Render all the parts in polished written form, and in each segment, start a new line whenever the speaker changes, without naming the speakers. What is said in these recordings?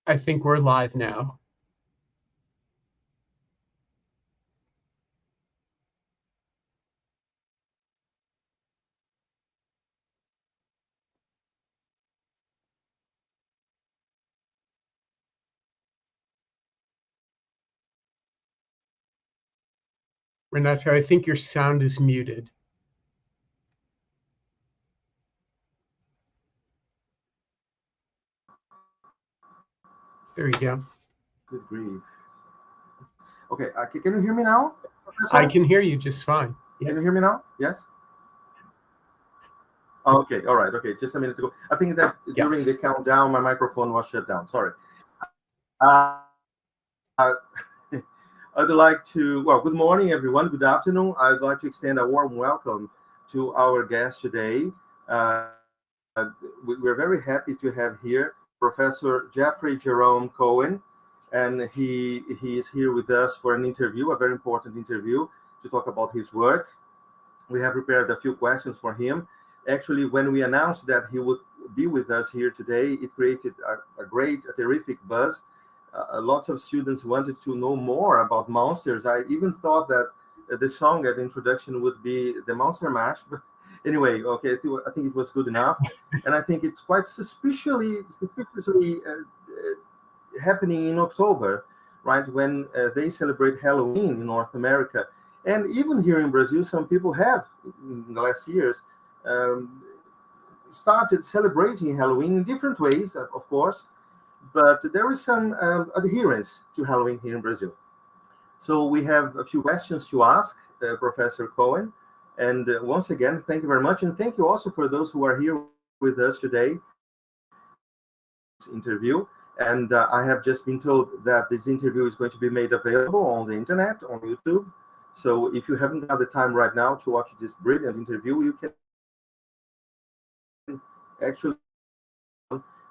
I think we're live now. Renato, I think your sound is muted. There you go.
Good grief. Okay, can you hear me now, Professor?
I can hear you just fine.
Can you hear me now? Yes? Okay, all right. Okay, just a minute ago. I think that during the countdown, my microphone was shut down. Sorry. Uh, I'd like to, well, good morning, everyone. Good afternoon. I'd like to extend a warm welcome to our guest today. We're very happy to have here Professor Jeffrey Jerome Cohen, and he is here with us for an interview, a very important interview, to talk about his work. We have prepared a few questions for him. Actually, when we announced that he would be with us here today, it created a terrific buzz. Lots of students wanted to know more about monsters. I even thought that the song at the introduction would be the Monster Mash, but anyway, okay, I think it was good enough, and I think it's quite suspiciously happening in October, right when they celebrate Halloween in North America, and even here in Brazil, some people have in the last years um, started celebrating Halloween in different ways, of course, but there is some adherence to Halloween here in Brazil. So we have a few questions to ask Professor Cohen. And once again, thank you very much. And thank you also for those who are here with us today this interview. And I have just been told that this interview is going to be made available on the internet, on YouTube. So if you haven't got the time right now to watch this brilliant interview, you can actually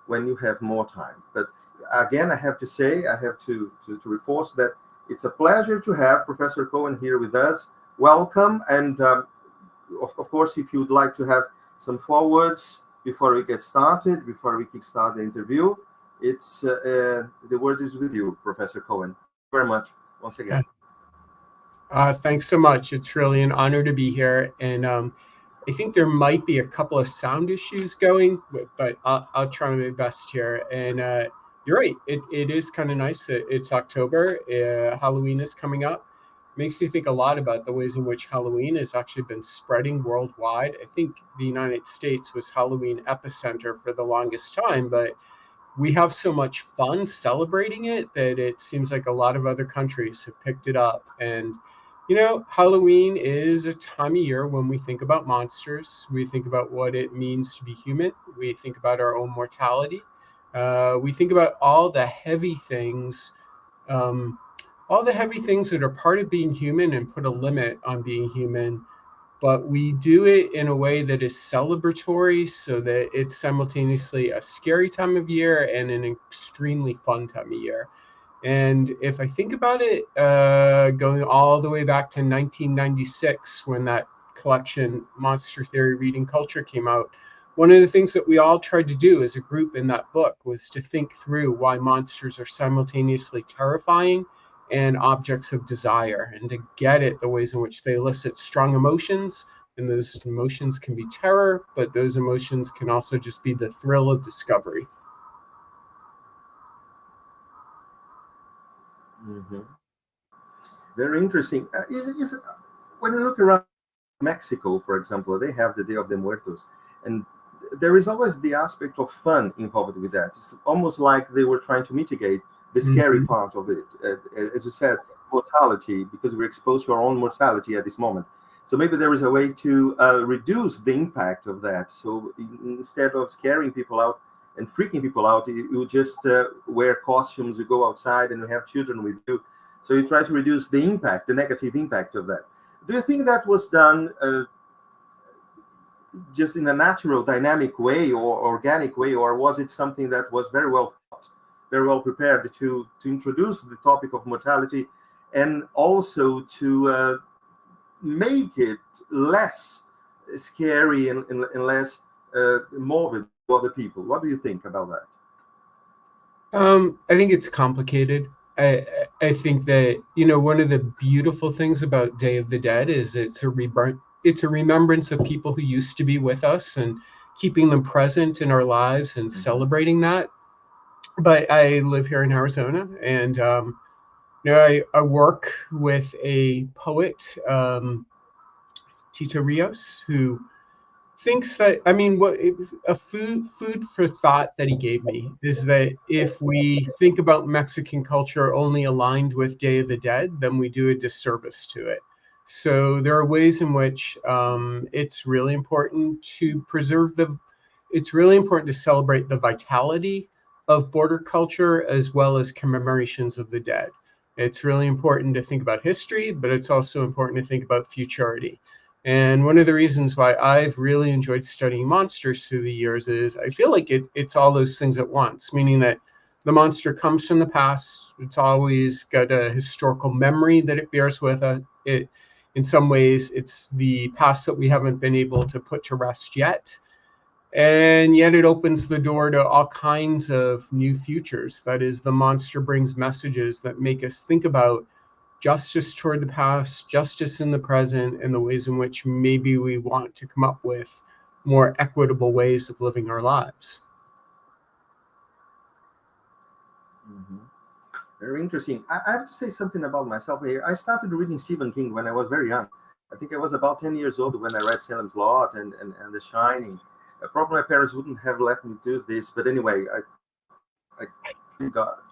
when you have more time. But again, I have to say, I have to reinforce that it's a pleasure to have Professor Cohen here with us. Welcome. And of course, if you'd like to have some forwards before we get started, before we kickstart the interview, it's the word is with you, Professor Cohen. Thank you very much once again.
Thanks so much. It's really an honor to be here. And I think there might be a couple of sound issues going, but I'll try my best here. And you're right. It is kind of nice. It's October. Halloween is coming up. Makes you think a lot about the ways in which Halloween has actually been spreading worldwide. I think the United States was Halloween epicenter for the longest time, but we have so much fun celebrating it that it seems like a lot of other countries have picked it up. And Halloween is a time of year when we think about monsters. We think about what it means to be human. We think about our own mortality. We think about um, all the heavy things that are part of being human and put a limit on being human. But we do it in a way that is celebratory so that it's simultaneously a scary time of year and an extremely fun time of year. And if I think about it, going all the way back to 1996, when that collection, Monster Theory Reading Culture, came out, one of the things that we all tried to do as a group in that book was to think through why monsters are simultaneously terrifying and objects of desire, and to get at the ways in which they elicit strong emotions. And those emotions can be terror, but those emotions can also just be the thrill of discovery.
Mm-hmm. Very interesting. When you look around Mexico, for example, they have the Day of the Muertos, and there is always the aspect of fun involved with that. It's almost like they were trying to mitigate the scary
Mm-hmm.
part of it. As you said, mortality, because we're exposed to our own mortality at this moment. So maybe there is a way to reduce the impact of that. So instead of scaring people out and freaking people out, you just wear costumes, you go outside, and you have children with you. So you try to reduce the impact, the negative impact of that. Do you think that was done just in a natural, dynamic way or organic way, or was it something that was very well thought, very well prepared to introduce the topic of mortality and also to make it less scary and less morbid to other people? What do you think about that?
I think it's complicated. I think that, one of the beautiful things about Day of the Dead is it's a remembrance of people who used to be with us and keeping them present in our lives and
Mhm.
celebrating that. But I live here in Arizona, and I work with a poet, Tito Rios, who thinks that, I mean, a food for thought that he gave me is that if we think about Mexican culture only aligned with Day of the Dead, then we do a disservice to it. So there are ways in which it's really important to preserve the it's really important to celebrate the vitality of border culture as well as commemorations of the dead. It's really important to think about history, but it's also important to think about futurity. And one of the reasons why I've really enjoyed studying monsters through the years is I feel like it's all those things at once, meaning that the monster comes from the past. It's always got a historical memory that it bears with it. In some ways, it's the past that we haven't been able to put to rest yet. And yet it opens the door to all kinds of new futures. That is, the monster brings messages that make us think about justice toward the past, justice in the present, and the ways in which maybe we want to come up with more equitable ways of living our lives.
Mhm. Very interesting. I have to say something about myself here. I started reading Stephen King when I was very young. I think I was about 10 years old when I read Salem's Lot and The Shining. Probably my parents wouldn't have let me do this, but anyway, I got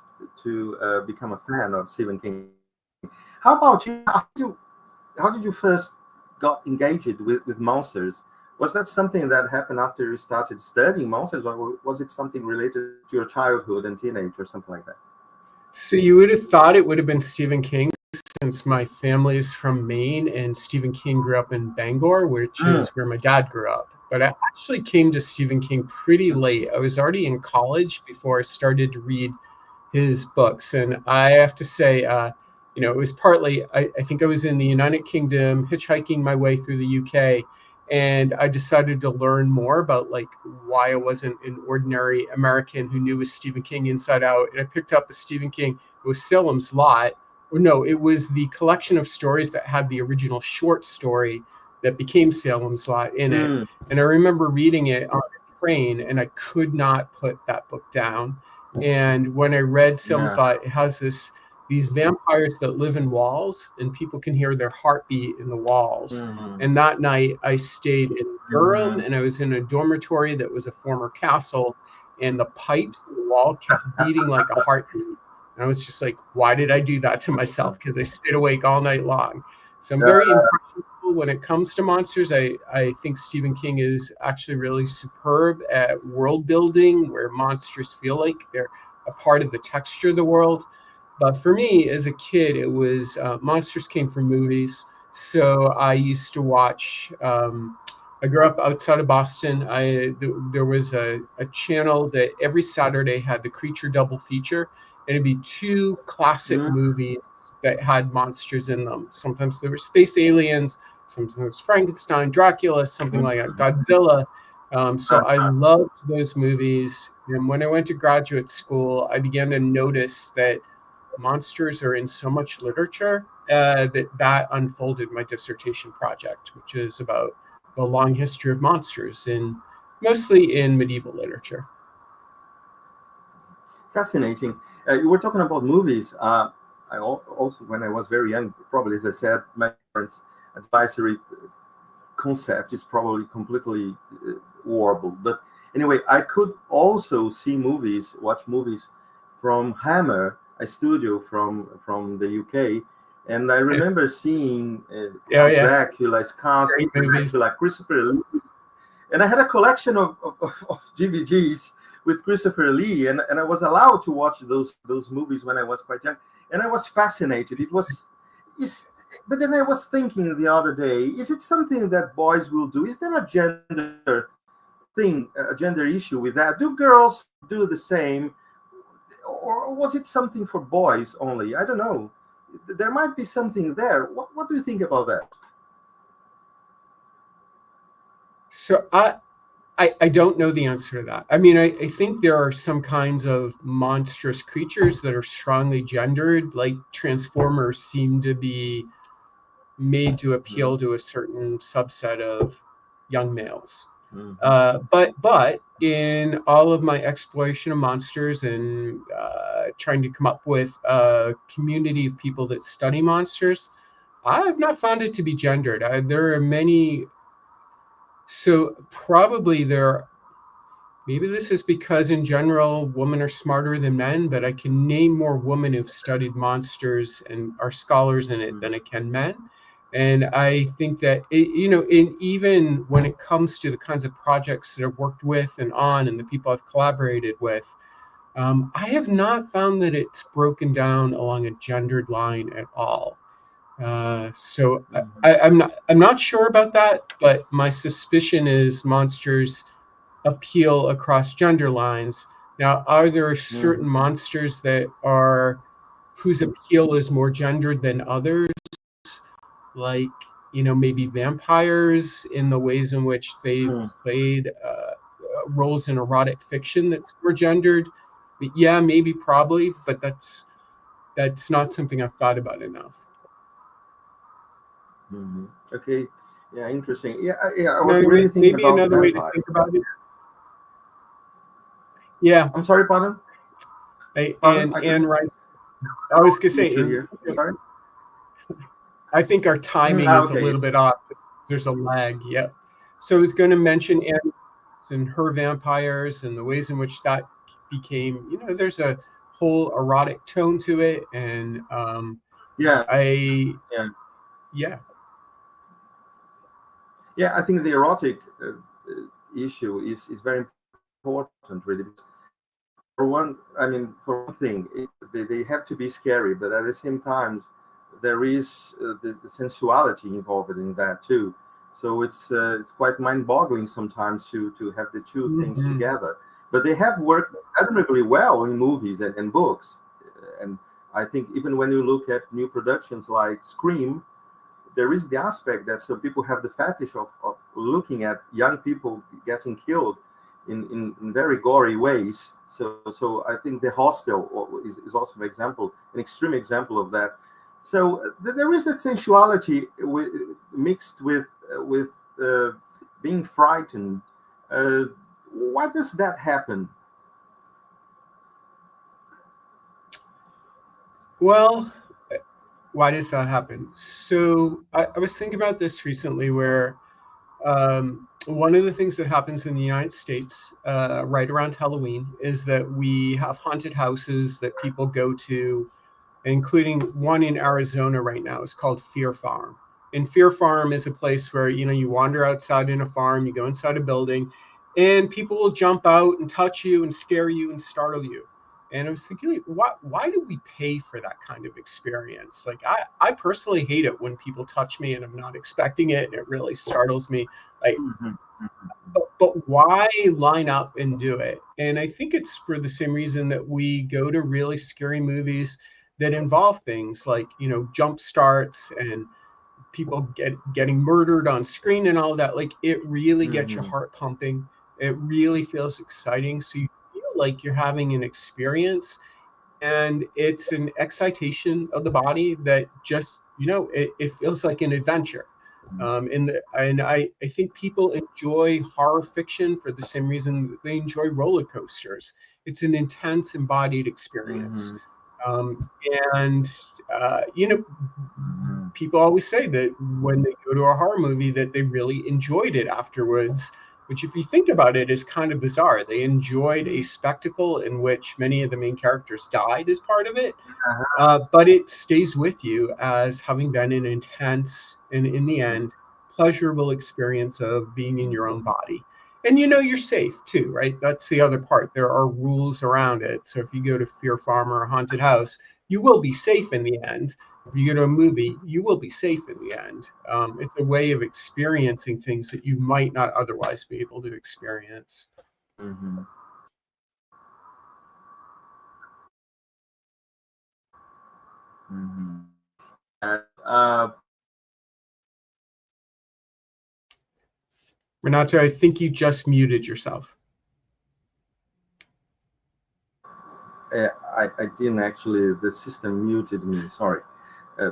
to become a fan of Stephen King. How about you? How did you first got engaged with monsters? Was that something that happened after you started studying monsters, or was it something related to your childhood and teenage or something like that?
So you would have thought it would have been Stephen King, since my family is from Maine and Stephen King grew up in Bangor, which
Mm.
is where my dad grew up. But I actually came to Stephen King pretty late. I was already in college before I started to read his books. And I have to say, it was partly, I think I was in the United Kingdom, hitchhiking my way through the UK. And I decided to learn more about like why I wasn't an ordinary American who knew was Stephen King inside out. And I picked up a Stephen King, it was Salem's Lot. Or no, it was the collection of stories that had the original short story that became Salem's Lot in it.
Mm.
And I remember reading it on a train, and I could not put that book down. And when I read
Yeah.
Salem's Lot, it has these vampires that live in walls, and people can hear their heartbeat in the walls.
Mhm.
And that night, I stayed in Durham,
Mhm.
and I was in a dormitory that was a former castle, and the pipes in the wall kept beating like a heartbeat. And I was just like, why did I do that to myself? Because I stayed awake all night long. So I'm very
Yeah.
impressionable when it comes to monsters. I think Stephen King is actually really superb at world building, where monsters feel like they're a part of the texture of the world. But for me, as a kid, it was monsters came from movies. So I used to watch. I grew up outside of Boston. There was a channel that every Saturday had the Creature Double Feature, and it'd be two classic
Mm.
movies that had monsters in them. Sometimes there were space aliens, sometimes it was Frankenstein, Dracula, something like that, Godzilla. So I loved those movies. And when I went to graduate school, I began to notice that monsters are in so much literature that unfolded my dissertation project, which is about the long history of monsters in mostly in medieval literature.
Fascinating. You were talking about movies. Also, when I was very young, probably as I said, my parents' advisory concept is probably completely warbled. But anyway, I could also see movies, watch movies from Hammer, a studio from the UK, and I remember seeing
Yeah,
Count
yeah,
Dracula, Scars
great
of
movies.
Dracula, Christopher Lee, and I had a collection of DVDs with Christopher Lee, and I was allowed to watch those movies when I was quite young, and I was fascinated. Is, but then I was thinking the other day, is it something that boys will do? Is there a gender thing, a gender issue with that? Do girls do the same, or was it something for boys only? I don't know. There might be something there. What do you think about that?
So I don't know the answer to that. I mean, I think there are some kinds of monstrous creatures that are strongly gendered, like Transformers seem to be made to appeal to a certain subset of young males.
Mm-hmm.
But in all of my exploration of monsters and trying to come up with a community of people that study monsters, I have not found it to be gendered. There are many. So probably there. Maybe this is because in general women are smarter than men, but I can name more women who've studied monsters and are scholars in it than I can men. And I think that even when it comes to the kinds of projects that I've worked with and on, and the people I've collaborated with, I have not found that it's broken down along a gendered line at all. So
Mm-hmm.
I'm not sure about that, but my suspicion is monsters appeal across gender lines. Now, are there certain
Mm-hmm.
monsters that are whose appeal is more gendered than others? Like, maybe vampires in the ways in which they've played roles in erotic fiction that's more gendered. But yeah, maybe, probably, but that's not something I've thought about enough.
Mm-hmm. Okay. Yeah, interesting. Yeah, yeah. I was
Maybe,
really thinking
maybe
about
another way to
vampire.
think about it. Yeah,
I'm sorry, pardon. Pardon.
and
I
Anne
couldn't
Rice. I was gonna say,
get you here. Sorry.
I think our timing is a
Okay.
little bit off. There's a lag. Yep. So I was going to mention Anne Rice and her vampires and the ways in which that became. There's a whole erotic tone to it, and
Yeah.
I
Yeah.
yeah.
Yeah. I think the erotic issue is very important, really. For one, I mean, for one thing, they have to be scary, but at the same time, there is the sensuality involved in that too. So it's quite mind-boggling sometimes to have the two things
Mhm.
together. But they have worked admirably well in movies and books, and I think even when you look at new productions like Scream, there is the aspect that some people have the fetish of looking at young people getting killed in very gory ways. So I think the hostel is also an example, an extreme example of that. So there is that sensuality mixed with uh, being frightened. Uh, why does that happen?
Well, why does that happen? So I was thinking about this recently, where one of the things that happens in the United States right around Halloween is that we have haunted houses that people go to, including one in Arizona right now. It's called Fear Farm. And Fear Farm is a place where you wander outside in a farm, you go inside a building, and people will jump out and touch you and scare you and startle you. And I was thinking, why do we pay for that kind of experience? Like, I personally hate it when people touch me and I'm not expecting it, and it really startles me. Like,
Mhm.
but why line up and do it? And I think it's for the same reason that we go to really scary movies that involve things like jump starts and people getting murdered on screen and all of that. Like, it really gets your
Mhm.
heart pumping. It really feels exciting, so you feel like you're having an experience, and it's an excitation of the body that just it feels like an adventure. And I think people enjoy horror fiction for the same reason they enjoy roller coasters. It's an intense embodied experience.
Mhm.
um, and uh, you know
Mhm.
people always say that when they go to a horror movie that they really enjoyed it afterwards, which, if you think about it, is kind of bizarre. They enjoyed a spectacle in which many of the main characters died as part of it, but it stays with you as having been an intense and, in the end, pleasurable experience of being in your own body. And you're safe too, right? That's the other part. There are rules around it. So if you go to Fear Farm or a haunted house, you will be safe in the end. If you go to a movie, you will be safe in the end. It's a way of experiencing things that you might not otherwise be able to experience.
Mhm. Mhm. And,
Renato, I think you just muted yourself.
I didn't actually. The system muted me. Sorry,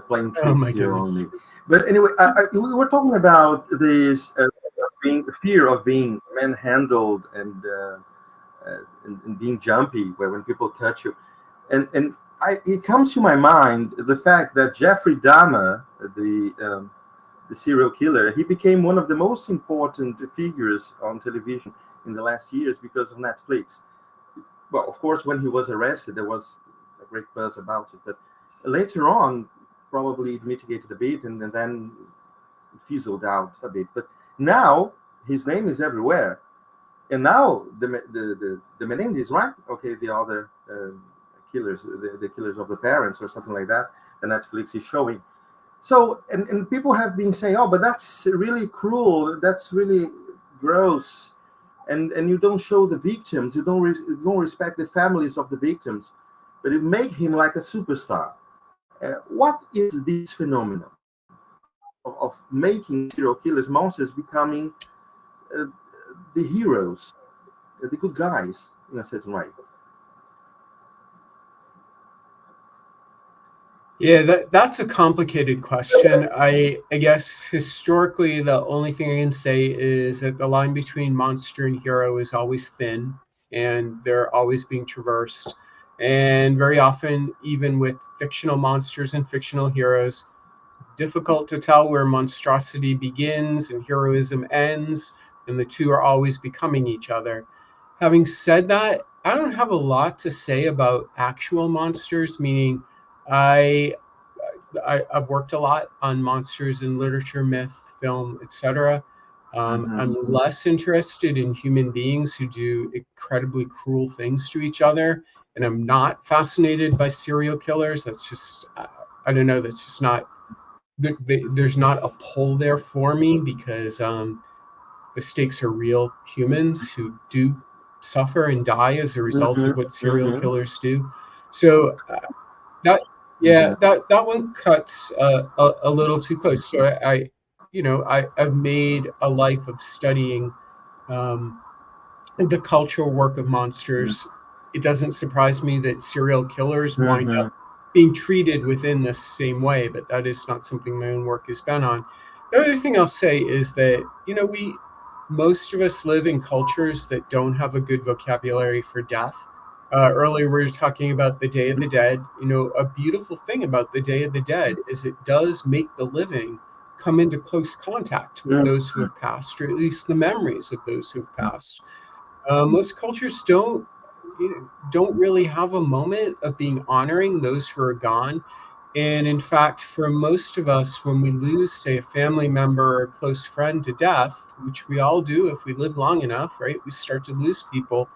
playing
Oh
tricks
my
here on
goodness.
me. But anyway, we were talking about this being fear of being manhandled and being jumpy, where when people touch you, and it comes to my mind the fact that Jeffrey Dahmer, the serial killer, he became one of the most important figures on television in the last years because of Netflix. Well, of course, when he was arrested, there was a great buzz about it. But later on, probably it mitigated a bit, and then it fizzled out a bit. But now his name is everywhere, and now the Menendez, right? Okay, the other killers, the killers of the parents, or something like that. The Netflix is showing. So, and people have been saying, oh, but that's really cruel. That's really gross, and you don't show the victims, you don't respect the families of the victims, but it make him like a superstar. What is this phenomenon of making serial killers, monsters, becoming uh, the heroes, the good guys in a certain way?
Yeah, that's a complicated question. I guess historically the only thing I can say is that the line between monster and hero is always thin, and they're always being traversed. And very often, even with fictional monsters and fictional heroes, difficult to tell where monstrosity begins and heroism ends, and the two are always becoming each other. Having said that, I don't have a lot to say about actual monsters, meaning I, I've worked a lot on monsters in literature, myth, film, etc. I'm
Mm-hmm.
less interested in human beings who do incredibly cruel things to each other, and I'm not fascinated by serial killers. That's just, I don't know. That's just not, there's not a pull there for me because the stakes are real humans who do suffer and die as a result
Mm-hmm.
of what serial
Mm-hmm.
killers do. So that yeah,
Mm-hmm.
that one cuts a little too close. So I've made a life of studying um, the cultural work of monsters. It doesn't surprise me that serial killers wind
Mm-hmm.
up being treated within the same way, but that is not something my own work has been on. The other thing I'll say is that, we most of us live in cultures that don't have a good vocabulary for death. Earlier, we were talking about the Day of the Dead. A beautiful thing about the Day of the Dead is it does make the living come into close contact with those who have passed, or at least the memories of those who have passed. Most cultures don't really have a moment of being honoring those who are gone. And in fact, for most of us, when we lose, say, a family member or a close friend to death, which we all do if we live long enough, right? We start to lose people.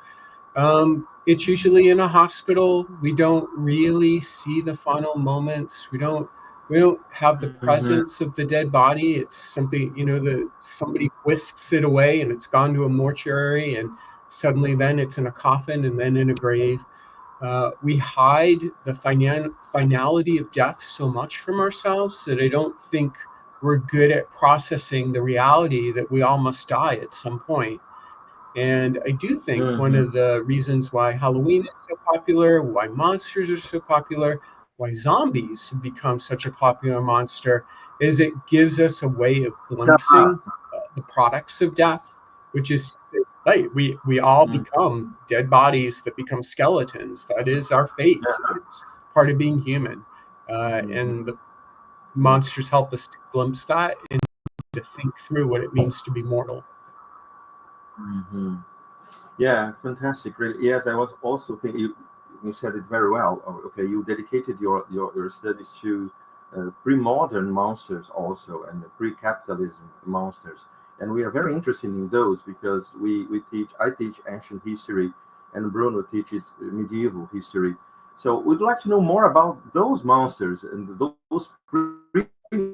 It's usually in a hospital. We don't really see the final moments. We don't have the
Mm-hmm.
presence of the dead body. It's something, somebody whisks it away and it's gone to a mortuary, and suddenly then it's in a coffin and then in a grave. We hide the finality of death so much from ourselves that I don't think we're good at processing the reality that we all must die at some point. And I do think one
Mm-hmm.
of the reasons why Halloween is so popular, why monsters are so popular, why zombies have become such a popular monster, is it gives us a way of glimpsing the products of death, which is to say, right, we all
Mm-hmm.
become dead bodies that become skeletons. That is our fate. It's part of being human. And the monsters help us to glimpse that and to think through what it means to be mortal.
Mm-hmm. Yeah, fantastic. Really, yes, I was also thinking. You said it very well. Okay, you dedicated your studies to pre-modern monsters also and pre-capitalism monsters, and we are very interested in those because we teach. I teach ancient history, and Bruno teaches medieval history. So we'd like to know more about those monsters and those pre-modern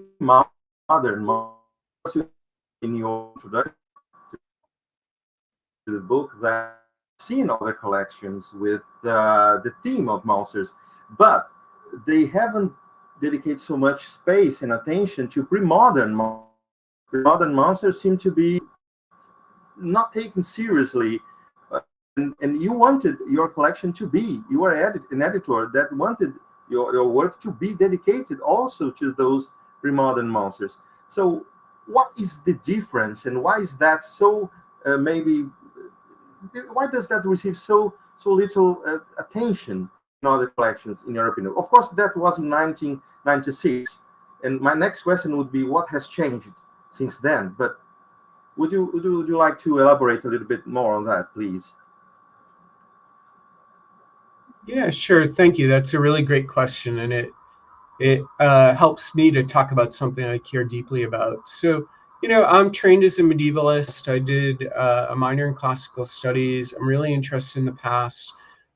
monsters in your introduction to the book that seen other collections with the theme of monsters, but they haven't dedicated so much space and attention to pre-modern monsters. Pre-modern monsters seem to be not taken seriously. And you wanted your collection to be, you are an editor that wanted your work to be dedicated also to those premodern monsters. So what is the difference, and why is that so, maybe, why does that receive so little attention in other collections, in your opinion? Of course, that was in 1996. And my next question would be, what has changed since then? But would you like to elaborate a little bit more on that, please?
Yeah, sure. Thank you. That's a really great question, and it helps me to talk about something I care deeply about. So, I'm trained as a medievalist. I did a minor in classical studies. I'm really interested in the past.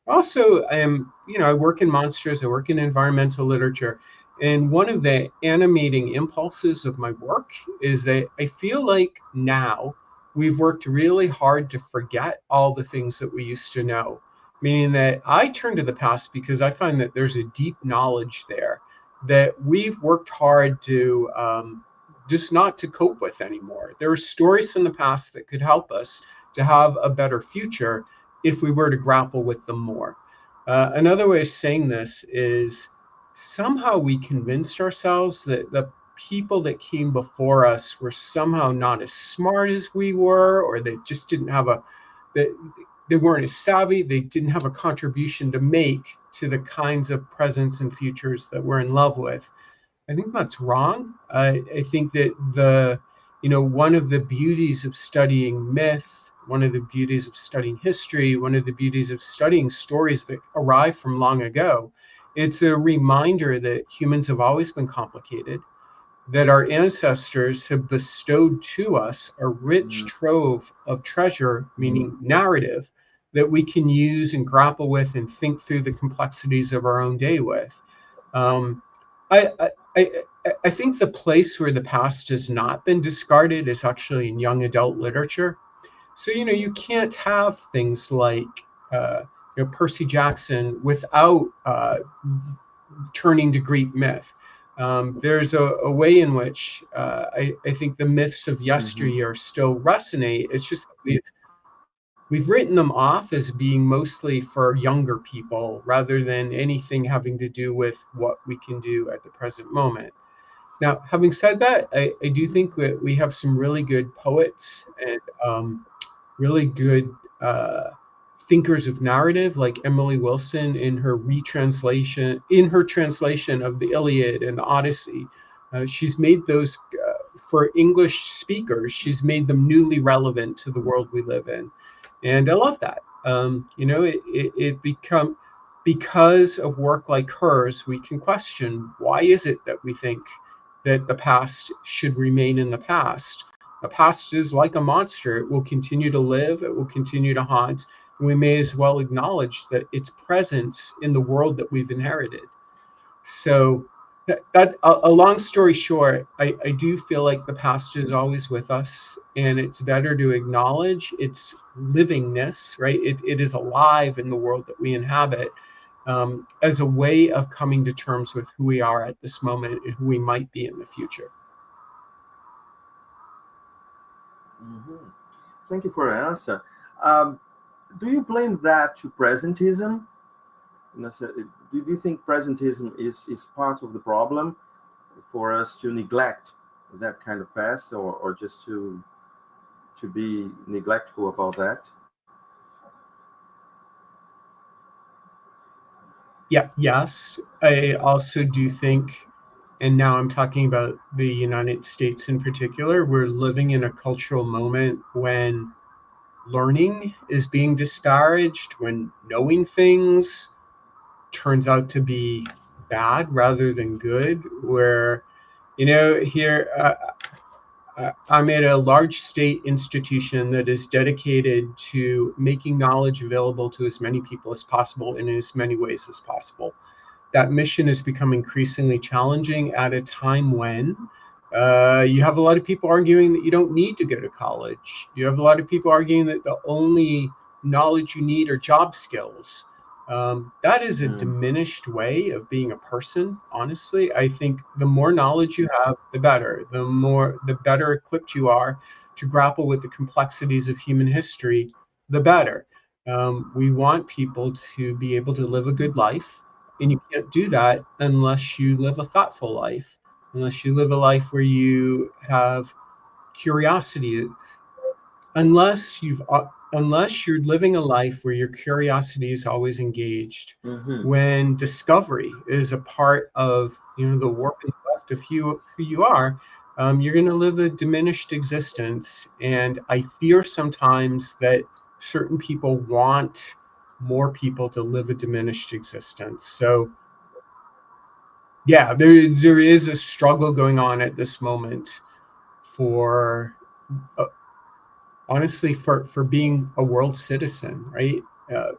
Also, I work in monsters. I work in environmental literature. And one of the animating impulses of my work is that I feel like now we've worked really hard to forget all the things that we used to know, meaning that I turn to the past because I find that there's a deep knowledge there that we've worked hard to just not to cope with anymore. There are stories from the past that could help us to have a better future if we were to grapple with them more. Another way of saying this is somehow we convinced ourselves that the people that came before us were somehow not as smart as we were, or they just didn't have that they weren't as savvy, they didn't have a contribution to make to the kinds of presents and futures that we're in love with. I think that's wrong. I think that one of the beauties of studying myth, one of the beauties of studying history, one of the beauties of studying stories that arrive from long ago, it's a reminder that humans have always been complicated, that our ancestors have bestowed to us a rich trove of treasure, meaning narrative, that we can use and grapple with and think through the complexities of our own day with. Um, I, I, I, I think the place where the past has not been discarded is actually in young adult literature. So, you can't have things like, Percy Jackson without turning to Greek myth. There's a way in which I think the myths of
Mm-hmm.
yesteryear still resonate. It's just we've written them off as being mostly for younger people rather than anything having to do with what we can do at the present moment. Now, having said that, I do think that we have some really good poets and really good thinkers of narrative, like Emily Wilson in her translation of the Iliad and the Odyssey. She's made those for English speakers. She's made them newly relevant to the world we live in, and I love that. It become because of work like hers, we can question why is it that we think that the past should remain in the past. The past is like a monster. It will continue to live, it will continue to haunt. And we may as well acknowledge that its presence in the world that we've inherited. So, a long story short, I do feel like the past is always with us, and it's better to acknowledge its livingness, right? It is alive in the world that we inhabit, as a way of coming to terms with who we are at this moment and who we might be in the future.
Mm-hmm. Thank you for your answer. Um, do you blame that to presentism? So, do you think presentism is part of the problem for us to neglect that kind of past, or just to be neglectful about that?
Yeah, yes. I also do think, and now I'm talking about the United States in particular, we're living in a cultural moment when learning is being disparaged, when knowing things turns out to be bad rather than good, where, here I'm at a large state institution that is dedicated to making knowledge available to as many people as possible and in as many ways as possible. That mission has become increasingly challenging at a time when you have a lot of people arguing that you don't need to go to college. You have a lot of people arguing that the only knowledge you need are job skills. That is a
Mm,
diminished way of being a person. Honestly, I think the more knowledge you have, the better. The better equipped you are to grapple with the complexities of human history, the better. We want people to be able to live a good life, and you can't do that unless you live a thoughtful life, unless you live a life where you have curiosity, unless you're living a life where your curiosity is always engaged,
Mm-hmm.
when discovery is a part of the warp and weft of who you are. You're going to live a diminished existence, and I fear sometimes that certain people want more people to live a diminished existence. So yeah, there is a struggle going on at this moment for uh, honestly for being a world citizen, right?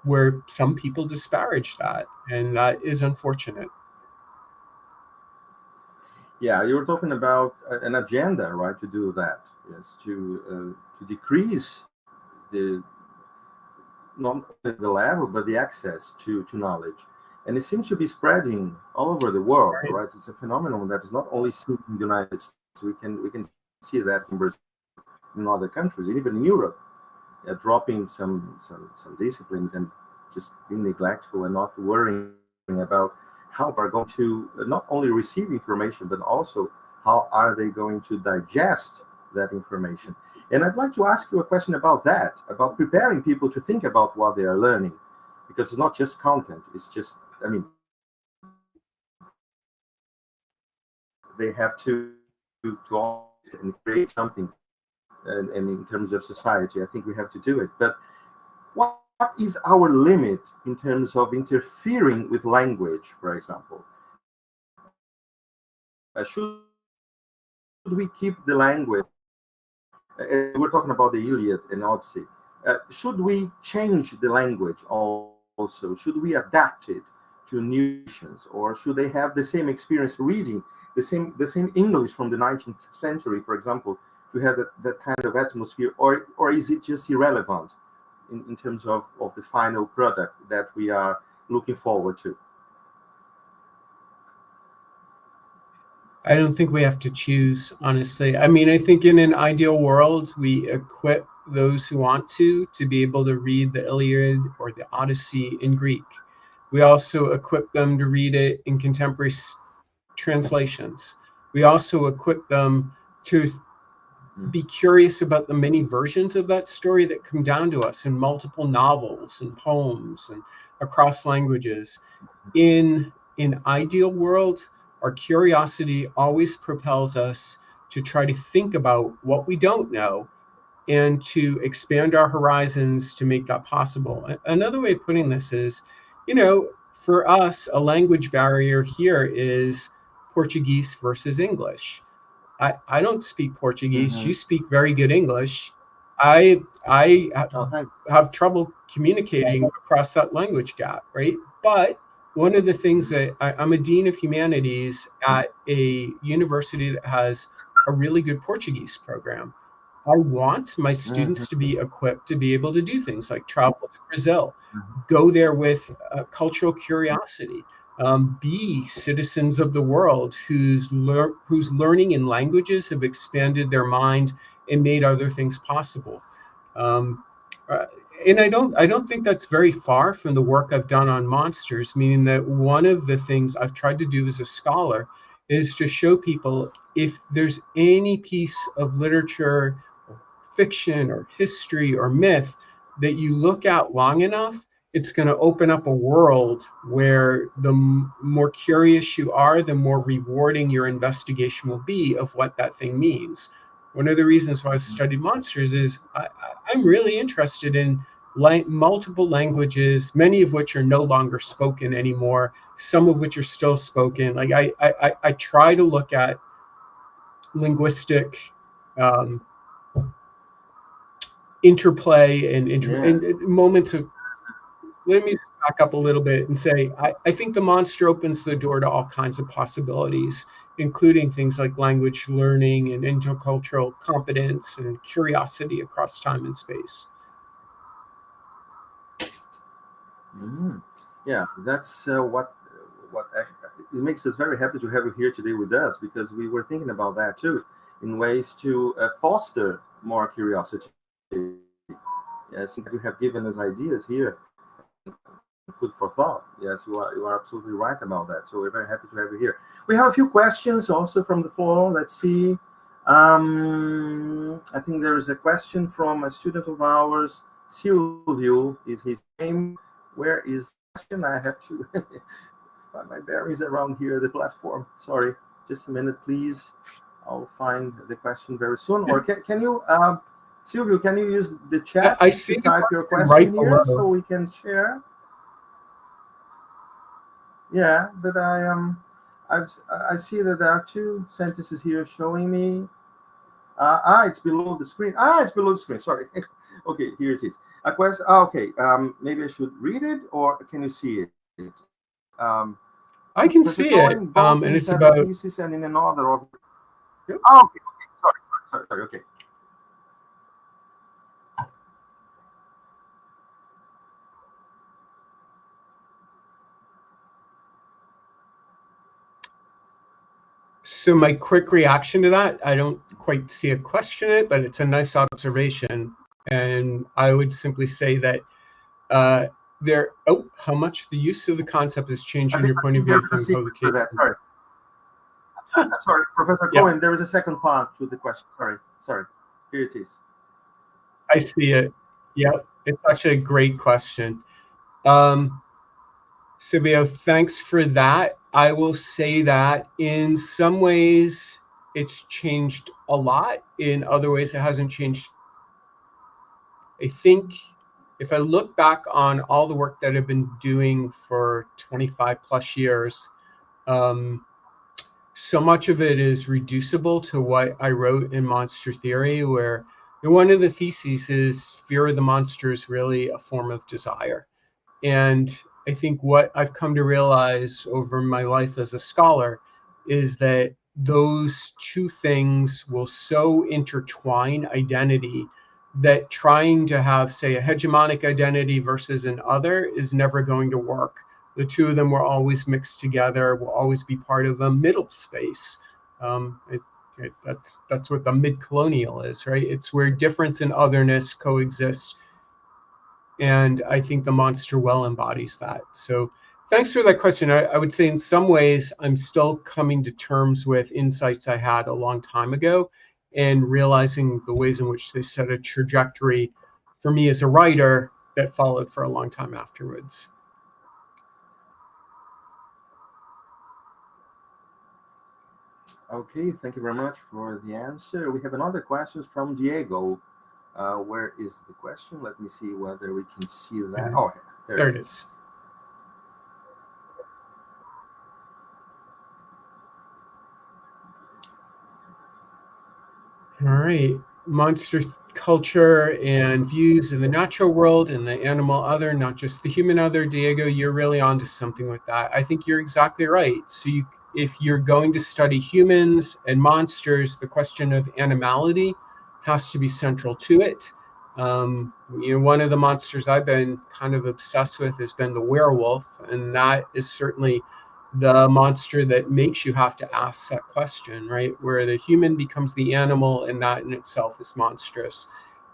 Where some people disparage that, and that is unfortunate.
Yeah, you were talking about an agenda, right, to do that. Yes, to decrease the not only the level but the access to knowledge, and it seems to be spreading all over the world.
Right.
Right, it's a phenomenon that is not only seen in the United States. We can see that in Brazil, in other countries, and even in Europe, dropping some disciplines and just being neglectful and not worrying about how are going to not only receive information but also how are they going to digest that information. And I'd like to ask you a question about that, about preparing people to think about what they are learning, because it's not just content. It's just, I mean, they have to all and create something. And in terms of society, I think we have to do it. But what is our limit in terms of interfering with language, for example? Should we keep the language? We're talking about the Iliad and Odyssey. Should we change the language also? Should we adapt it to new generations, or should they have the same experience reading the same English from the 19th century, for example, to have that kind of atmosphere, or is it just irrelevant in terms of the final product that we are looking forward to?
I don't think we have to choose, honestly. I mean, I think in an ideal world, we equip those who want to be able to read the Iliad or the Odyssey in Greek. We also equip them to read it in contemporary translations. We also equip them to be curious about the many versions of that story that come down to us in multiple novels and poems and across languages. In ideal world, our curiosity always propels us to try to think about what we don't know and to expand our horizons to make that possible. Another way of putting this is, for us, a language barrier here is Portuguese versus English. I don't speak Portuguese.
Mm-hmm.
You speak very good English. I
Oh, thank
have trouble communicating across that language gap, right? But one of the things
you.
that I'm a dean of humanities at a university that has a really good Portuguese program. I want my students to
Mm-hmm.
be equipped to be able to do things like travel to Brazil,
Mm-hmm.
go there with cultural curiosity, be citizens of the world whose learning in languages have expanded their mind and made other things possible. Um, uh, and I don't think that's very far from the work I've done on monsters, meaning that one of the things I've tried to do as a scholar is to show people if there's any piece of literature or fiction or history or myth that you look at long enough, it's going to open up a world where the more curious you are, the more rewarding your investigation will be of what that thing means. One of the reasons why I've studied monsters is I'm really interested in multiple languages, many of which are no longer spoken anymore, some of which are still spoken. Like I try to look at linguistic um, interplay
Yeah.
and moments of. Let me back up a little bit and say I think the monster opens the door to all kinds of possibilities, including things like language learning and intercultural competence and curiosity across time and space.
Mhm. Yeah, that's it makes us very happy to have you here today with us, because we were thinking about that too, in ways to foster more curiosity. Yes, you have given us ideas here, food for thought. Yes, you are absolutely right about that. So we're very happy to have you here. We have a few questions also from the floor. Let's see. I think there is a question from a student of ours, Silvio is his name. Where is the question? I have to find my bearings around here, the platform. Sorry, just a minute, please. I'll find the question very soon. Or can you, Silvio, can you use the chat
I
to
see the
type your
question
question
right
here
below.
so we can share? Yeah, but I see that there are two sentences here showing me. It's below the screen. It's below the screen. Sorry. Okay, here it is. A question. Okay. Maybe I should read it, or can you see it?
I can
Professor
see it,
Cohen, both
and
in
it's
several
about.
thesis and in another of.
Yep.
Okay. Sorry. Okay.
So my quick reaction to that, I don't quite see a question in it, but it's a nice observation. And I would simply say that how much the use of the concept has changed
I
in
think,
your point of
there
view
is a
from
secret for that.
publication.
Sorry. Sorry, Professor
Yeah,
Cohen. There is a second part to the question. Sorry. Here it is.
I see it. Yeah, it's actually a great question. Sibio, thanks for that. I will say that in some ways it's changed a lot. In other ways, it hasn't changed. I think if I look back on all the work that I've been doing for 25 plus years, so much of it is reducible to what I wrote in Monster Theory, where one of the theses is fear of the monster is really a form of desire. And I think what I've come to realize over my life as a scholar is that those two things will so intertwine identity that trying to have, say, a hegemonic identity versus an other is never going to work. The two of them will always mix together, will always be part of a middle space. That's what the mid-colonial is, right? It's where difference and otherness coexist, and I think the monster well embodies that. So thanks for that question. I would say in some ways I'm still coming to terms with insights I had a long time ago and realizing the ways in which they set a trajectory for me as a writer that followed for a long time afterwards.
Okay, thank you very much for the answer. We have another question from Diego. Where is the question? Let me see whether we can see that. Oh,
There
there
it
it is.
is. All right. Monster culture and views in the natural world and the animal other, not just the human other. Diego, you're really onto something with that. I think you're exactly right. So if you're going to study humans and monsters, the question of animality has to be central to it. One of the monsters I've been kind of obsessed with has been the werewolf, and that is certainly the monster that makes you have to ask that question, right? Where the human becomes the animal, and that in itself is monstrous.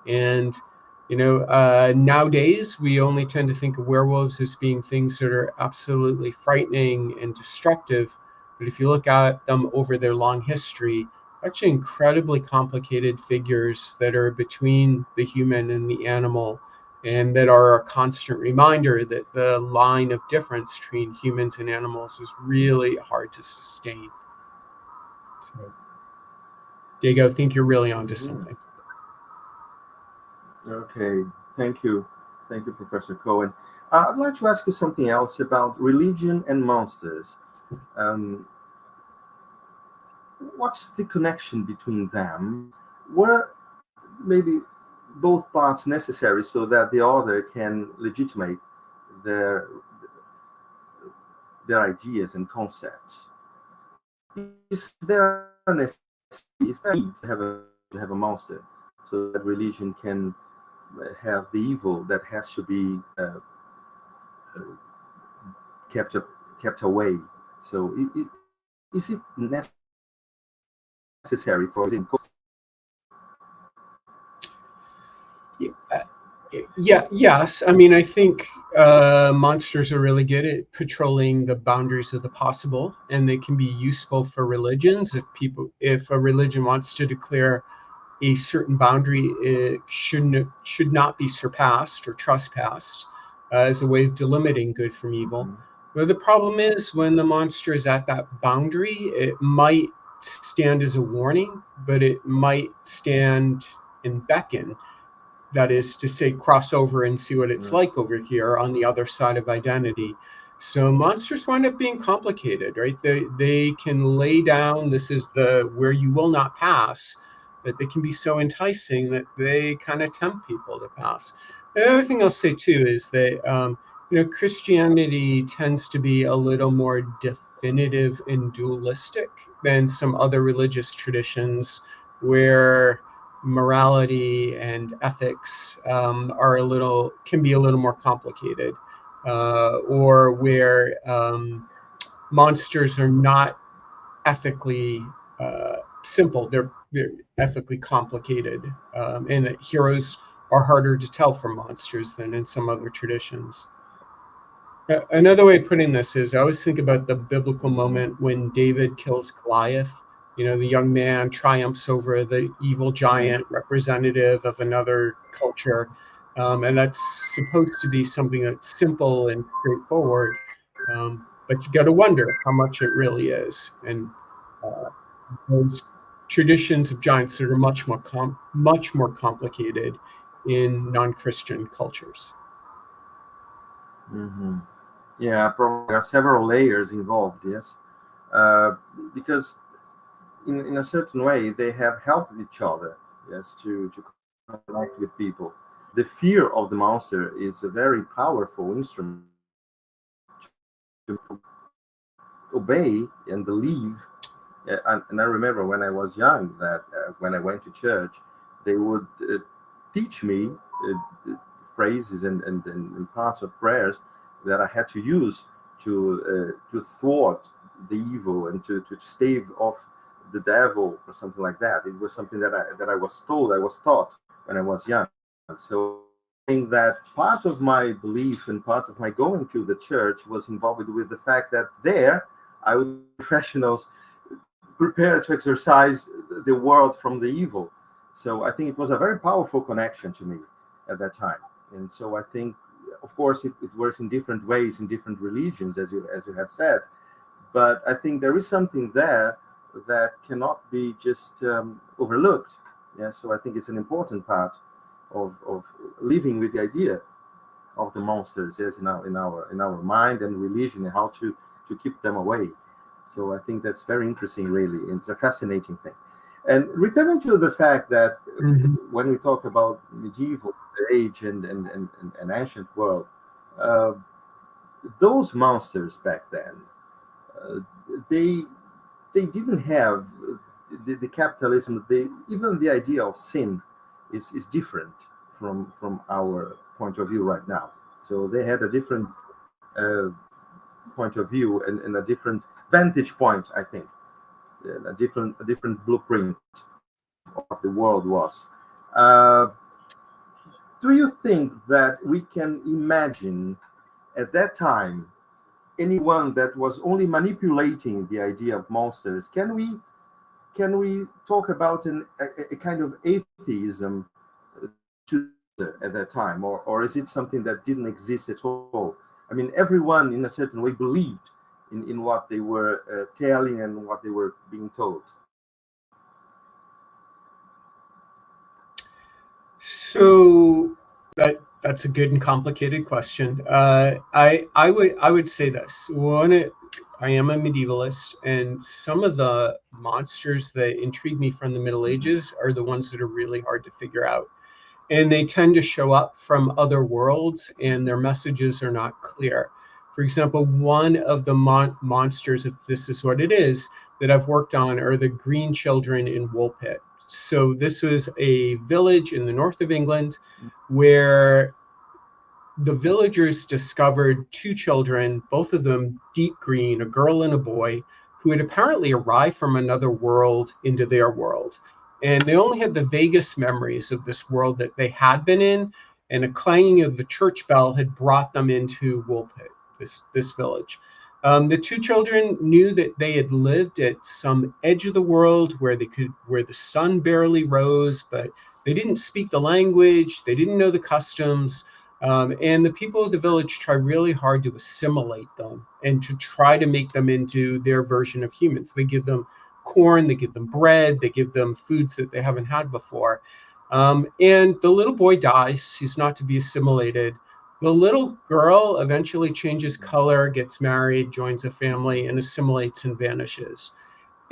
And nowadays we only tend to think of werewolves as being things that are absolutely frightening and destructive. But if you look at them over their long history, actually incredibly complicated figures that are between the human and the animal, and that are a constant reminder that the line of difference between humans and animals is really hard to sustain. So, Diego, I think you're really onto something.
Okay, thank you. Thank you, Professor Cohen. I'd like to ask you something else about religion and monsters. What's the connection between them? Were maybe both parts necessary so that the other can legitimate their their ideas and concepts? Is there a necessity? Is there a need to have a monster so that religion can have the evil that has to be kept kept away? So, is it necessary for
Yes. I mean, I think monsters are really good at patrolling the boundaries of the possible, and they can be useful for religions. If a religion wants to declare a certain boundary, it should not be surpassed or trespassed as a way of delimiting good from evil. But the problem is when the monster is at that boundary, it might stand as a warning, but it might stand and beckon. That is to say, cross over and see what it's like over here on the other side of identity. So monsters wind up being complicated, right? They can lay down, this is the where you will not pass, but they can be so enticing that they kind of tempt people to pass. The other thing I'll say too is that Christianity tends to be a little more definitive and dualistic than some other religious traditions, where morality and ethics can be a little more complicated, or where monsters are not ethically simple; they're ethically complicated, and that heroes are harder to tell from monsters than in some other traditions. Another way of putting this is I always think about the biblical moment when David kills Goliath. The young man triumphs over the evil giant, representative of another culture. And that's supposed to be something that's simple and straightforward. But you got to wonder how much it really is. And those traditions of giants that are much more complicated in non-Christian cultures.
Mm-hmm. Yeah, probably there are several layers involved. Yes, uh, because in a certain way they have helped each other. Yes, to connect with people. The fear of the monster is a very powerful instrument to obey and believe. And I remember when I was young that when I went to church, they would teach me phrases and parts of prayers that I had to use to thwart the evil and to stave off the devil or something like that. It was something that I was told, I was taught when I was young. So I think that part of my belief and part of my going to the church was involved with the fact that there I would professionals prepared to exorcise the world from the evil. So I think it was a very powerful connection to me at that time. And so I think, of course, it works in different ways in different religions, as you have said. But I think there is something there that cannot be just overlooked. Yeah. So I think it's an important part of living with the idea of the monsters, yes, in our mind and religion, and how to keep them away. So I think that's very interesting, really. It's a fascinating thing. And returning to the fact that
Mm-hmm.
when we talk about medieval age and ancient world, uh, those monsters back then, uh, they they didn't have the capitalism. Even the idea of sin is different from our point of view right now. So they had a different uh, point of view and a different vantage point, I think, a different blueprint of what the world was. Uh, do you think that we can imagine at that time anyone that was only manipulating the idea of monsters? Can we talk about a kind of atheism to at that time, or is it something that didn't exist at all? I mean, everyone in a certain way believed in what they were telling and what they were being told.
So that's a good and complicated question. I would say this. I am a medievalist, and some of the monsters that intrigue me from the Middle Ages are the ones that are really hard to figure out, and they tend to show up from other worlds, and their messages are not clear. For example, one of the monsters, if this is what it is, that I've worked on are the green children in Woolpit. So this was a village in the north of England where the villagers discovered two children, both of them deep green, a girl and a boy, who had apparently arrived from another world into their world. and they only had the vaguest memories of this world that they had been in, and a clanging of the church bell had brought them into Woolpit, this village. The two children knew that they had lived at some edge of the world where the sun barely rose, but they didn't speak the language, they didn't know the customs, and the people of the village try really hard to assimilate them and to try to make them into their version of humans. They give them corn, they give them bread, they give them foods that they haven't had before. And the little boy dies. He's not to be assimilated. The little girl eventually changes color, gets married, joins a family, and assimilates and vanishes.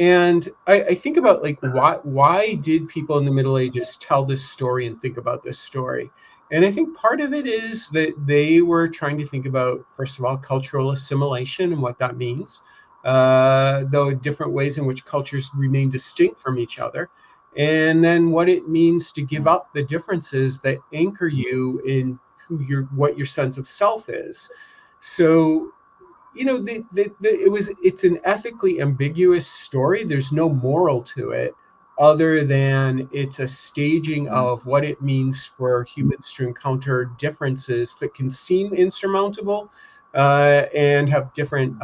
And I think about like why did people in the Middle Ages tell this story and think about this story? And I think part of it is that they were trying to think about, first of all, cultural assimilation and what that means, though different ways in which cultures remain distinct from each other, and then what it means to give up the differences that anchor you in what your sense of self is. So it's an ethically ambiguous story. There's no moral to it other than it's a staging of what it means for humans to encounter differences that can seem insurmountable, and have different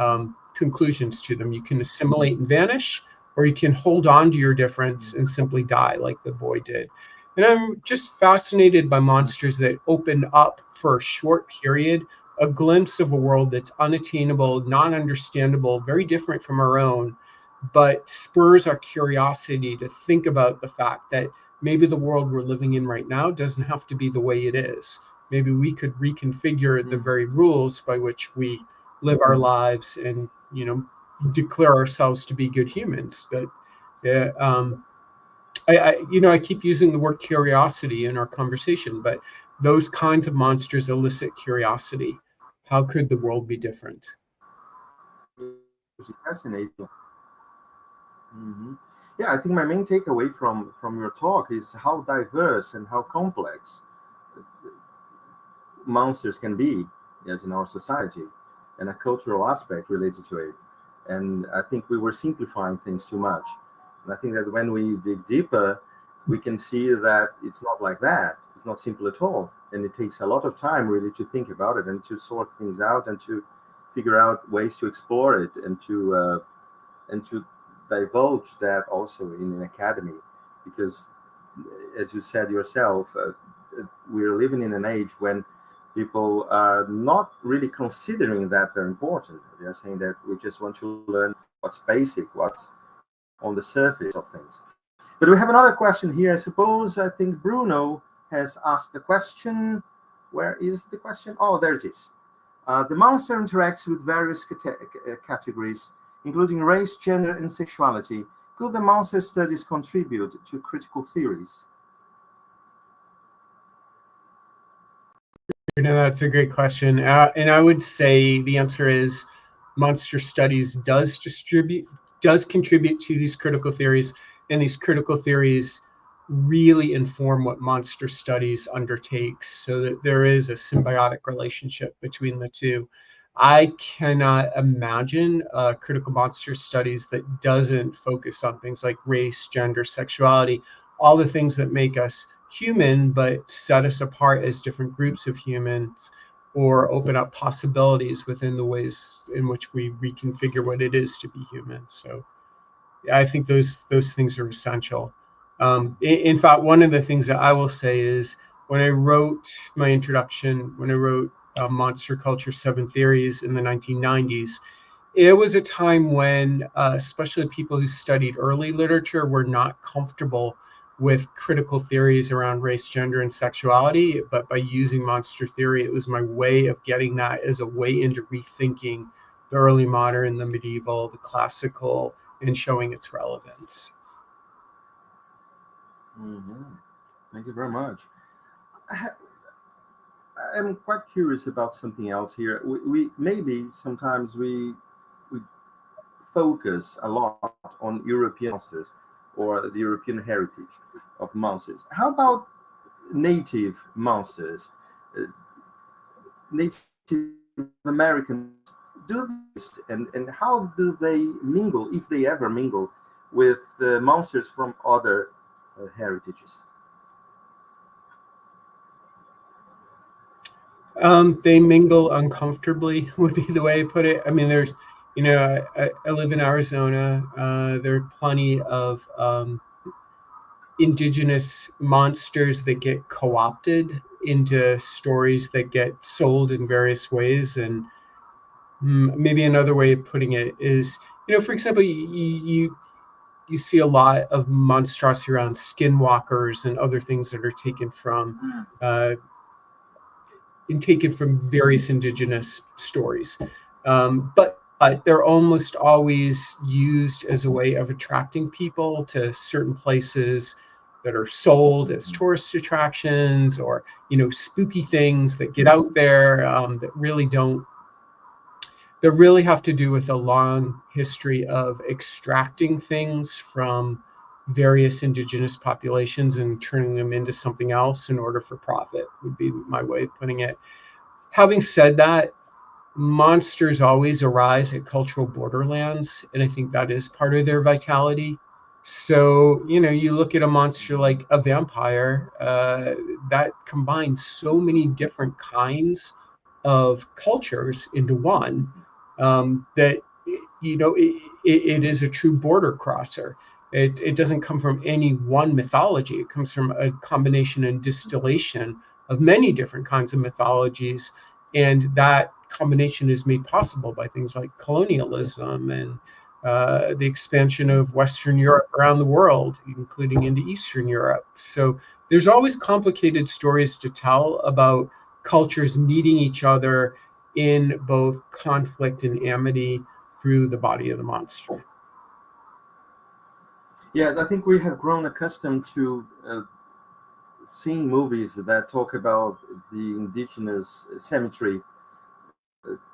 conclusions to them. You can assimilate and vanish, or you can hold on to your difference and simply die like the boy did. And I'm just fascinated by monsters that open up for a short period a glimpse of a world that's unattainable, non understandable, very different from our own, but spurs our curiosity to think about the fact that maybe the world we're living in right now doesn't have to be the way it is. Maybe we could reconfigure the very rules by which we live our lives and, declare ourselves to be good humans. But I keep using the word curiosity in our conversation, but those kinds of monsters elicit curiosity. How could the world be different?
Fascinating. hmm Yeah, I think my main takeaway from your talk is how diverse and how complex monsters can be, yes, in our society, and a cultural aspect related to it. And I think we were simplifying things too much. And I think that when we dig deeper, we can see that it's not like that. It's not simple at all. And it takes a lot of time really to think about it and to sort things out and to figure out ways to explore it and to divulge that also in an academy. Because as you said yourself, we're living in an age when people are not really considering that very important. They're saying that we just want to learn what's basic, what's on the surface of things. But we have another question here. I think Bruno has asked a question. Where is the question? Oh, there it is. The monster interacts with various categories, including race, gender, and sexuality. Could the monster studies contribute to critical theories?
That's a great question. And I would say the answer is monster studies does contribute to these critical theories, and these critical theories really inform what monster studies undertakes, so that there is a symbiotic relationship between the two. I cannot imagine critical monster studies that doesn't focus on things like race, gender, sexuality, all the things that make us human but set us apart as different groups of humans, or open up possibilities within the ways in which we reconfigure what it is to be human. So I think those things are essential. In fact, one of the things that I will say is when I wrote my introduction, when I wrote Monster Culture 7 Theories in the 1990s, it was a time when, especially people who studied early literature, were not comfortable with critical theories around race, gender, and sexuality. But by using monster theory, it was my way of getting that as a way into rethinking the early modern, the medieval, the classical, and showing its relevance.
hmm Thank you very much. I'm quite curious about something else here. We maybe sometimes we focus a lot on European monsters or the European heritage of monsters. How about native monsters? Native Americans do this, and how do they mingle, if they ever mingle, with the monsters from other heritages?
They mingle uncomfortably, would be the way I put it. I mean, there's, I live in Arizona. There are plenty of indigenous monsters that get co-opted into stories that get sold in various ways. And maybe another way of putting it is, for example, you see a lot of monstrosity around skinwalkers and other things that are taken from various indigenous stories. But they're almost always used as a way of attracting people to certain places that are sold as tourist attractions, or spooky things that get out there that really have to do with a long history of extracting things from various indigenous populations and turning them into something else in order for profit, would be my way of putting it. Having said that, monsters always arise at cultural borderlands, and I think that is part of their vitality. So, you look at a monster like a vampire, that combines so many different kinds of cultures into one, that, it is a true border crosser. It doesn't come from any one mythology. It comes from a combination and distillation of many different kinds of mythologies, and that combination is made possible by things like colonialism and the expansion of Western Europe around the world, including into Eastern Europe. So there's always complicated stories to tell about cultures meeting each other in both conflict and amity through the body of the monster.
Yeah, I think we have grown accustomed to seeing movies that talk about the indigenous cemetery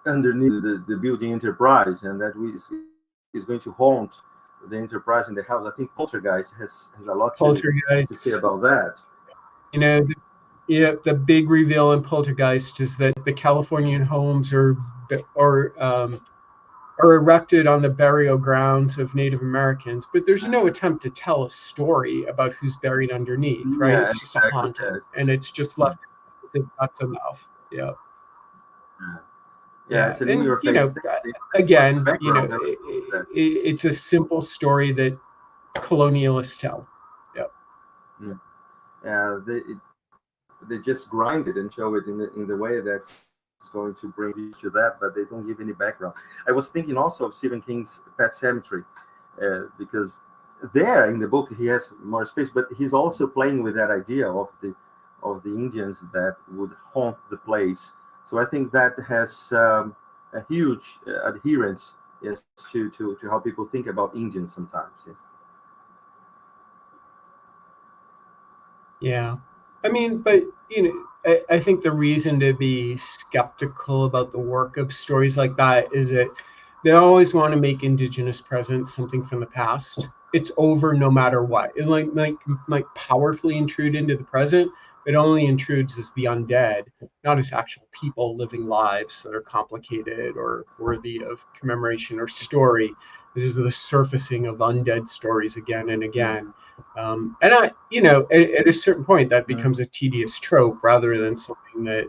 underneath the building Enterprise, and that is going to haunt the Enterprise in the house. I think Poltergeist has a lot to say about that.
The big reveal in Poltergeist is that the Californian homes are erected on the burial grounds of Native Americans, but there's no attempt to tell a story about who's buried underneath, right?
Yeah,
it's just exactly. A haunting, and it's just left. That's enough. Yeah.
Yeah, it's an in your face.
Again, it's a simple story that colonialists tell.
Yeah. Yeah. They just grind it and show it in the way that's going to bring you to that, but they don't give any background. I was thinking also of Stephen King's Pet Sematary, because there in the book he has more space, but he's also playing with that idea of the Indians that would haunt the place. So I think that has a huge adherence, yes, to how people think about Indians sometimes. Yes.
Yeah. I mean, but I think the reason to be skeptical about the work of stories like that is that they always want to make indigenous presence something from the past. It's over no matter what. It might powerfully intrude into the present. It only intrudes as the undead, not as actual people living lives that are complicated or worthy of commemoration or story. This is the surfacing of undead stories again and again. And at a certain point, that becomes a tedious trope rather than something that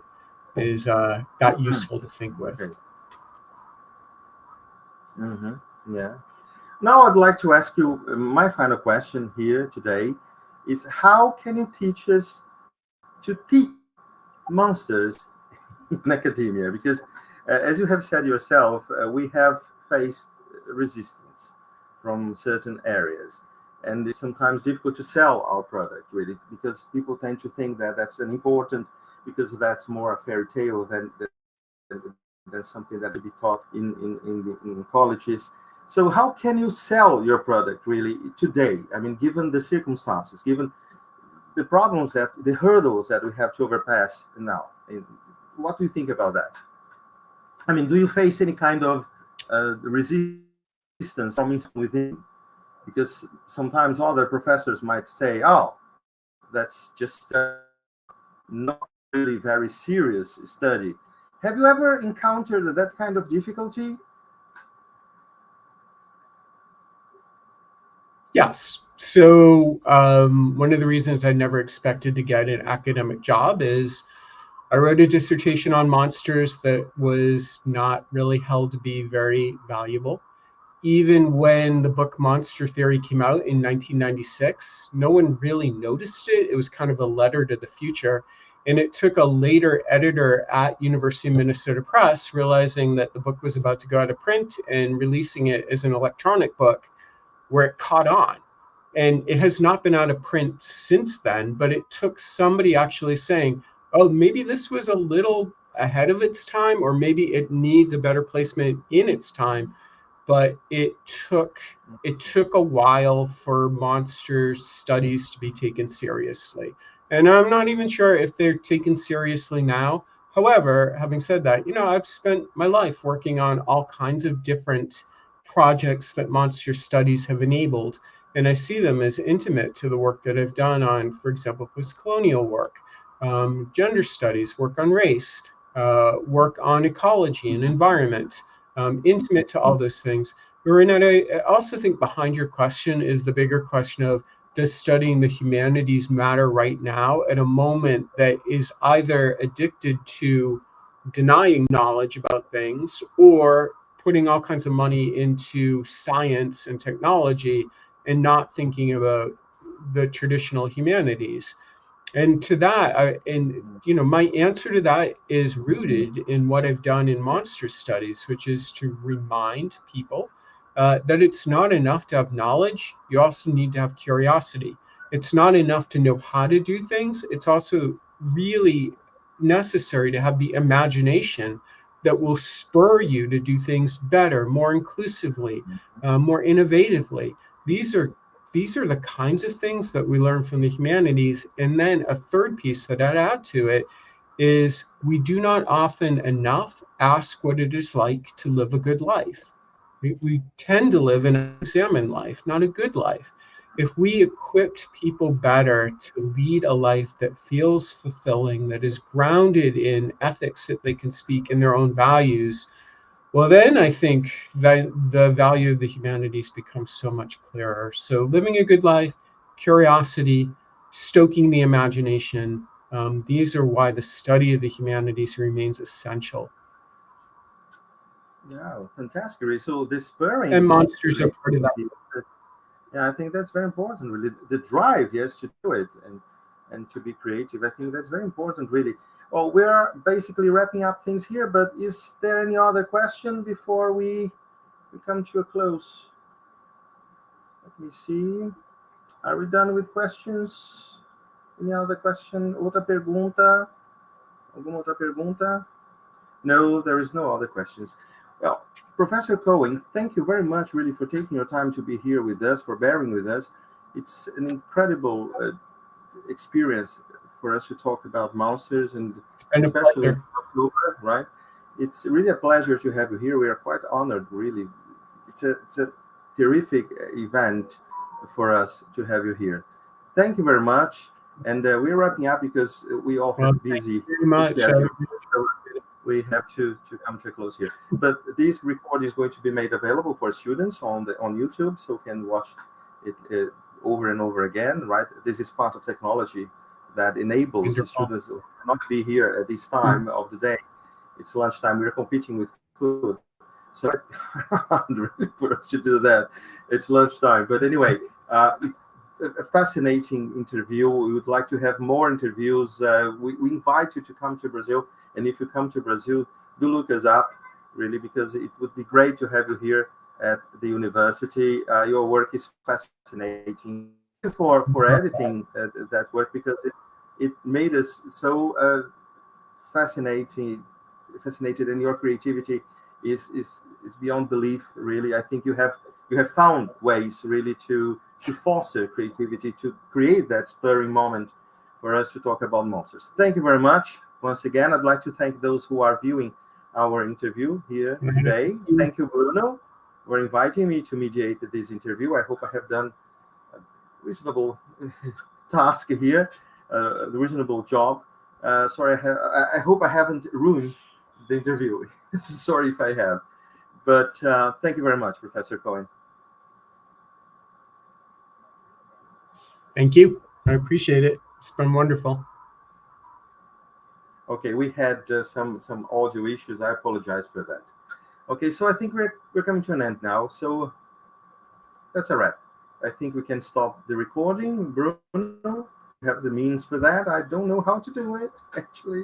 is that useful to think with.
Yeah. Now I'd like to ask you, my final question here today is, how can you teach us to teach monsters in academia? Because as you have said yourself, we have faced resistance from certain areas, and it's sometimes difficult to sell our product, really, because people tend to think that that's an important, because that's more a fairy tale than something that will be taught in colleges. So how can you sell your product really today? I mean, given the circumstances, given the problems, the hurdles that we have to overpass now, what do you think about that? I mean, do you face any kind of resistance from within? Because sometimes other professors might say, "Oh, that's just not really very serious study." Have you ever encountered that kind of difficulty?
Yes. So one of the reasons I never expected to get an academic job is I wrote a dissertation on monsters that was not really held to be very valuable. Even when the book Monster Theory came out in 1996, no one really noticed it. It was kind of a letter to the future. And it took a later editor at University of Minnesota Press realizing that the book was about to go out of print and releasing it as an electronic book where it caught on. And it has not been out of print since then, but it took somebody actually saying, oh, maybe this was a little ahead of its time, or maybe it needs a better placement in its time. But took it took a while for monster studies to be taken seriously. And I'm not even sure if they're taken seriously now. However, having said that, I've spent my life working on all kinds of different projects that monster studies have enabled. And I see them as intimate to the work that I've done on, for example, post colonial work, gender studies, work on race, work on ecology and environment, intimate to all those things. But Renata, I also think behind your question is the bigger question of, does studying the humanities matter right now at a moment that is either addicted to denying knowledge about things or putting all kinds of money into science and technology and not thinking about the traditional humanities? And to that, my answer to that is rooted in what I've done in monster studies, which is to remind people that it's not enough to have knowledge. You also need to have curiosity. It's not enough to know how to do things. It's also really necessary to have the imagination that will spur you to do things better, more inclusively, more innovatively. These are these are the kinds of things that we learn from the humanities. And then a third piece that I'd add to it is we do not often enough ask what it is like to live a good life. We tend to live an examined life, not a good life. If we equipped people better to lead a life that feels fulfilling, that is grounded in ethics, that they can speak in their own values, well, then I think that the value of the humanities becomes so much clearer. So, living a good life, curiosity, stoking the imagination, these are why the study of the humanities remains essential.
Yeah, fantastic. Really. So the spurring
And monsters are part of that.
creativity, yeah, I think that's very important. Really, the drive, yes, to do it and to be creative. I think that's very important. Really. Well, we're basically wrapping up things here. But is there any other question before we come to a close? Let me see. Are we done with questions? Any other question? Outra pergunta? Alguma outra pergunta? No, there is no other questions. Well, Professor Cohen, thank you very much, really, for taking your time to be here with us, for bearing with us. It's an incredible experience for us to talk about monsters, and
It's been a
especially in
pleasure.
October, right? It's really a pleasure to have you here. We are quite honored, really. It's a terrific event for us to have you here. Thank you very much. And we're wrapping up because we all
Well,
have
thank
busy
you very much.
schedules. So we have to come to a close here. But this recording is going to be made available for students on YouTube, so can watch it over and over again. Right? This is part of technology that enables the
Wonderful.
students who cannot be here at this time of the day. It's lunchtime. We're competing with food, so really for us to do that. It's lunchtime. But anyway, it's a fascinating interview. We would like to have more interviews. We invite you to come to Brazil. And if you come to Brazil, do look us up, really, because it would be great to have you here at the university. Your work is fascinating. Thank you for editing that work, because it made us so fascinating, fascinated, and your creativity is beyond belief. Really, I think you have found ways really to foster creativity, to create that spurring moment for us to talk about monsters. Thank you very much. Once again, I'd like to thank those who are viewing our interview here today. Thank you, Bruno, for inviting me to mediate this interview. I hope I have done a reasonable task here, a reasonable job. Sorry, I hope I haven't ruined the interview. Sorry if I have. But thank you very much, Professor Cohen.
Thank you. I appreciate it. It's been wonderful.
Okay, we had some audio issues. I apologize for that. Okay, so I think we're coming to an end now. So that's a wrap. I think we can stop the recording. Bruno, you have the means for that. I don't know how to do it actually.